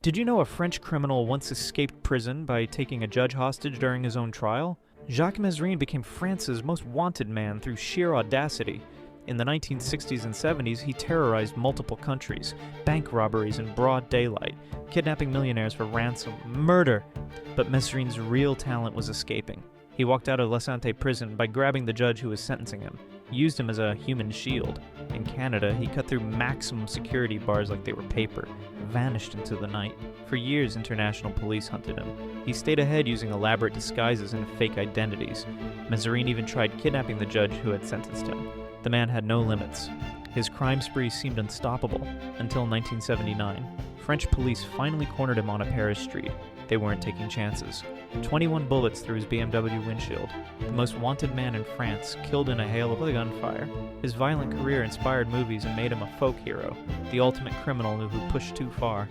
Did you know a French criminal once escaped prison by taking a judge hostage during his own trial? Jacques Mesrine became France's most wanted man through sheer audacity. In the 1960s and 70s, he terrorized multiple countries, bank robberies in broad daylight, kidnapping millionaires for ransom, murder. But Mesrine's real talent was escaping. He walked out of La Santé prison by grabbing the judge who was sentencing him. He used him as a human shield. In Canada, he cut through maximum security bars like they were paper, vanished into the night. For years, international police hunted him. He stayed ahead using elaborate disguises and fake identities. Mesrine even tried kidnapping the judge who had sentenced him. The man had no limits. His crime spree seemed unstoppable until 1979. French police finally cornered him on a Paris street. They weren't taking chances. 21 bullets through his BMW windshield. The most wanted man in France, killed in a hail of gunfire. His violent career inspired movies and made him a folk hero, the ultimate criminal who pushed too far.